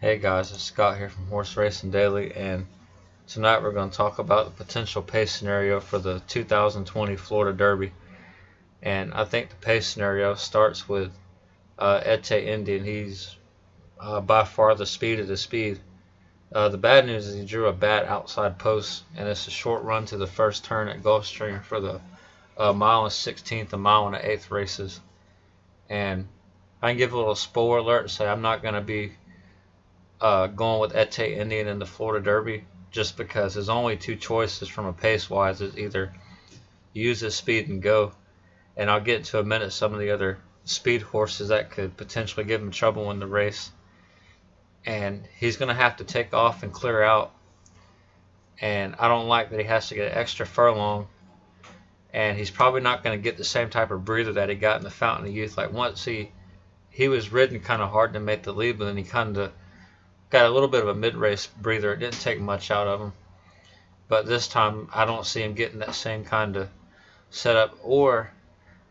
Hey guys, it's Scott here from Horse Racing Daily, and tonight we're going to talk about the potential pace scenario for the 2020 Florida Derby. And I think the pace scenario starts with Ete Indian. He's by far the speed of the speed. The bad news is he drew a bad outside post, and it's a short run to the first turn at Gulfstream for the mile and 16th, a mile and 1/8 races. And I can give a little spoiler alert and say I'm not going to be going with Ete Indian in the Florida Derby, just because his only two choices from a pace wise is either use his speed and go, and I'll get into a minute some of the other speed horses that could potentially give him trouble in the race, and he's going to have to take off and clear out, and I don't like that he has to get an extra furlong, and he's probably not going to get the same type of breather that he got in the Fountain of Youth. Like once he was ridden kind of hard to make the lead, but then he kind of got a little bit of a mid-race breather. It didn't take much out of him. But this time, I don't see him getting that same kind of setup. Or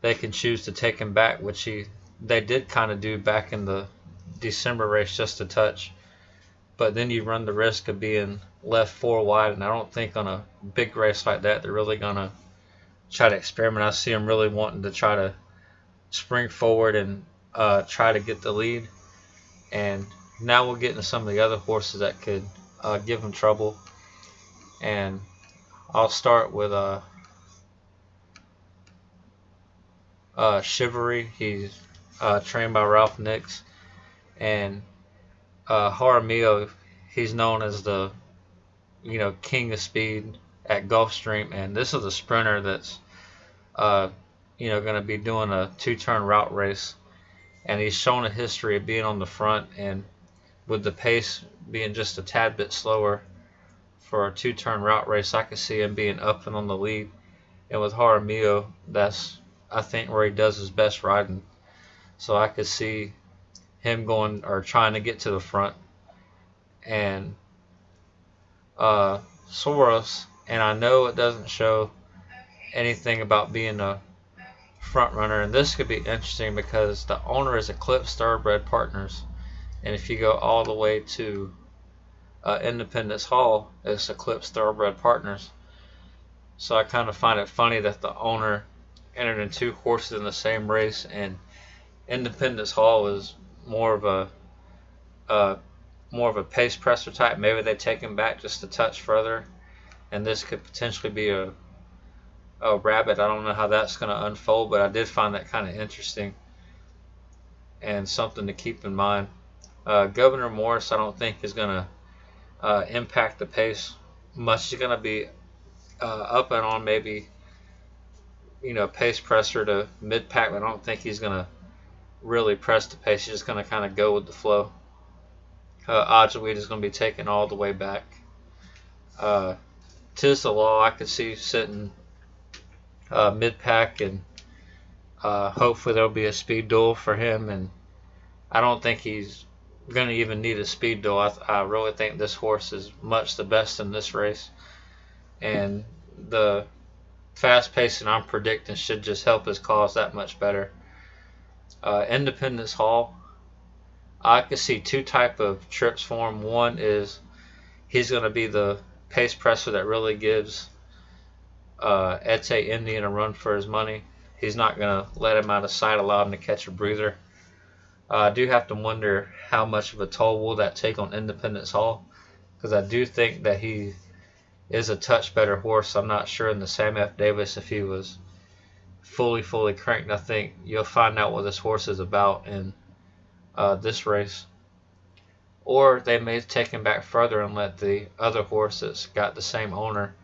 they can choose to take him back, which they did kind of do back in the December race just a touch. But then you run the risk of being left 4 wide, and I don't think on a big race like that they're really going to try to experiment. I see him really wanting to try to spring forward and try to get the lead. And now we'll get into some of the other horses that could give him trouble, and I'll start with Shivaree. He's trained by Ralph Nix, and Jaramillo, he's known as the king of speed at Gulfstream, and this is a sprinter that's going to be doing a 2-turn route race, and he's shown a history of being on the front, and with the pace being just a tad bit slower for a 2-turn route race, I could see him being up and on the lead. And with Jaramillo, that's I think where he does his best riding. So I could see him going or trying to get to the front. And Soros, and I know it doesn't show anything about being a front runner, and this could be interesting because the owner is Eclipse Thoroughbred Partners. And if you go all the way to Independence Hall, it's Eclipse Thoroughbred Partners. So I kind of find it funny that the owner entered in 2 horses in the same race, and Independence Hall is more of a pace presser type. Maybe they take him back just a touch further, and this could potentially be a rabbit. I don't know how that's going to unfold, but I did find that kind of interesting and something to keep in mind. Governor Morris, I don't think is going to impact the pace much. He's going to be up and on, maybe pace presser to mid pack, but I don't think he's going to really press the pace. He's just going to kind of go with the flow. Ajawid is going to be taken all the way back. Tis the Law, I could see sitting mid pack, and hopefully there'll be a speed duel for him, and I don't think he's going to even need a speed duel. I really think this horse is much the best in this race, and the fast pacing I'm predicting should just help his cause that much better. Independence Hall, I could see 2 type of trips for him. One is he's going to be the pace presser that really gives Ete Indian a run for his money. He's not going to let him out of sight, allow him to catch a breather. I do have to wonder how much of a toll will that take on Independence Hall, because I do think that he is a touch better horse. I'm not sure in the Sam F. Davis if he was fully cranked. I think you'll find out what this horse is about in this race. Or they may take him back further and let the other horse that's got the same owner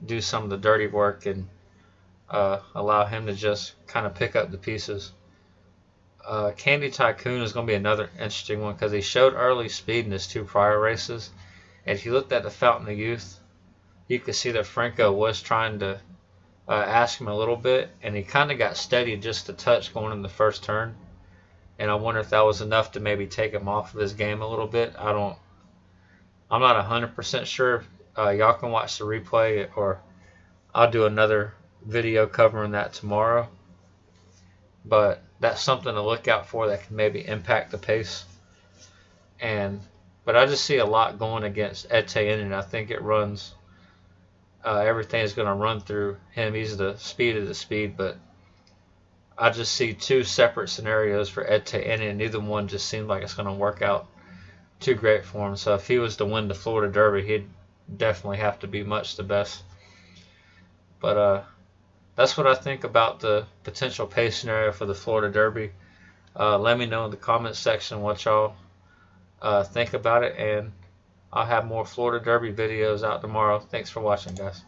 do some of the dirty work and allow him to just kind of pick up the pieces. Candy Tycoon is going to be another interesting one because he showed early speed in his 2 prior races. And if you looked at the Fountain of Youth, you could see that Franco was trying to ask him a little bit, and he kind of got steady just a touch going in the first turn. And I wonder if that was enough to maybe take him off of his game a little bit. I'm not 100% sure. Y'all can watch the replay, or I'll do another video covering that tomorrow. But that's something to look out for that can maybe impact the pace. And But I just see a lot going against Ete Indian. I think it runs, everything is going to run through him. He's the speed of the speed, but I just see two separate scenarios for Ete Indian. Neither one just seems like it's going to work out too great for him. So if he was to win the Florida Derby, he'd definitely have to be much the best. But that's what I think about the potential pace scenario for the Florida Derby. Let me know in the comments section what y'all think about it, and I'll have more Florida Derby videos out tomorrow. Thanks for watching, guys.